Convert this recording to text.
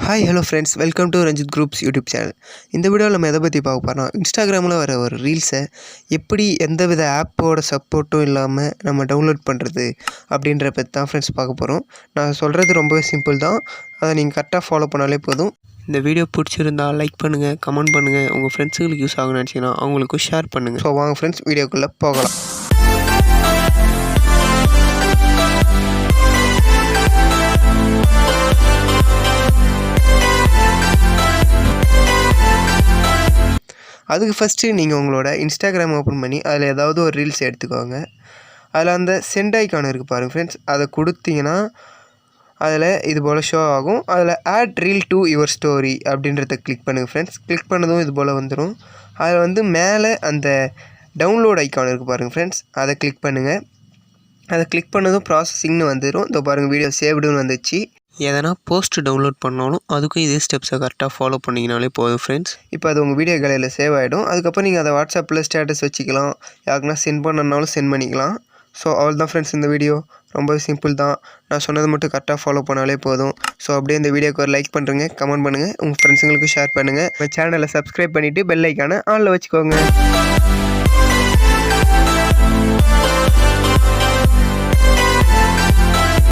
Hi hello friends, welcome to Ranjith groups YouTube channel. இந்த வீடியோவில் நம்ம எதை பற்றி பார்க்க போகிறோம், இன்ஸ்டாகிராமில் வர ஒரு ரீல்ஸை எப்படி எந்தவித ஆப்போட சப்போர்ட்டும் இல்லாமல் நம்ம டவுன்லோட் பண்ணுறது அப்படின்ற பற்றி தான் ஃப்ரெண்ட்ஸ் பார்க்க போகிறோம். நான் சொல்கிறது ரொம்பவே சிம்பிள் தான், அதை நீங்கள் கரெக்டாக ஃபாலோ பண்ணாலே போதும். இந்த வீடியோ பிடிச்சிருந்தால் லைக் பண்ணுங்கள், கமெண்ட் பண்ணுங்கள், உங்கள் ஃப்ரெண்ட்ஸுங்களுக்கு யூஸ் ஆகும்னு நினச்சிங்கன்னா அவங்களுக்கும் ஷேர் பண்ணுங்கள். ஸோ வாங்க ஃப்ரெண்ட்ஸ், வீடியோக்குள்ளே போகலாம். அதுக்கு ஃபஸ்ட்டு நீங்கள் உங்களோட இன்ஸ்டாகிராம் ஓப்பன் பண்ணி அதில் ஏதாவது ஒரு ரீல்ஸ் எடுத்துக்கோங்க. அதில் அந்த சென்ட் ஐக்கான் இருக்குது பாருங்கள் ஃப்ரெண்ட்ஸ், அதை கொடுத்தீங்கன்னா அதில் இது போல் ஷோ ஆகும். அதில் add reel to your story அப்படின்றத கிளிக் பண்ணுங்கள் ஃப்ரெண்ட்ஸ். கிளிக் பண்ணதும் இது போல் வந்துடும். அதில் மேலே அந்த டவுன்லோட் ஐக்கான் இருக்குது பாருங்கள் ஃப்ரெண்ட்ஸ், அதை கிளிக் பண்ணுங்கள். அதை கிளிக் பண்ணதும் ப்ராசஸிங்னு வந்துடும். இதோ பாருங்கள், வீடியோ சேவ்டுன்னு வந்துச்சு. எதனா போஸ்ட் டவுன்லோட் பண்ணாலும் அதுக்கும் இதே ஸ்டெப்ஸை கரெக்டாக ஃபாலோ பண்ணிங்கனாலே போதும் ஃப்ரெண்ட்ஸ். இப்போ அது உங்கள் வீடியோ கேலரியில் சேவ் ஆகிடும். அதுக்கப்புறம் நீங்கள் அதை வாட்ஸ்அப்பில் ஸ்டேட்டஸ் வச்சுக்கலாம், யாருக்குன்னா சென்ட் பண்ணனாலும் சென்ட் பண்ணிக்கலாம். ஸோ அவள் தான் ஃப்ரெண்ட்ஸ், இந்த வீடியோ ரொம்ப சிம்பிள் தான். நான் சொன்னது மட்டும் கரெக்டாக ஃபாலோ பண்ணாலே போதும். ஸோ அப்படியே இந்த வீடியோக்கு ஒரு லைக் பண்ணுறேங்க, கமெண்ட் பண்ணுங்கள், உங்கள் ஃப்ரெண்ட்ஸுங்களுக்கு ஷேர் பண்ணுங்கள். உங்கள் சேனலை சப்ஸ்கிரைப் பண்ணிவிட்டு பெல் ஐக்கானை ஆனில் வச்சுக்கோங்க.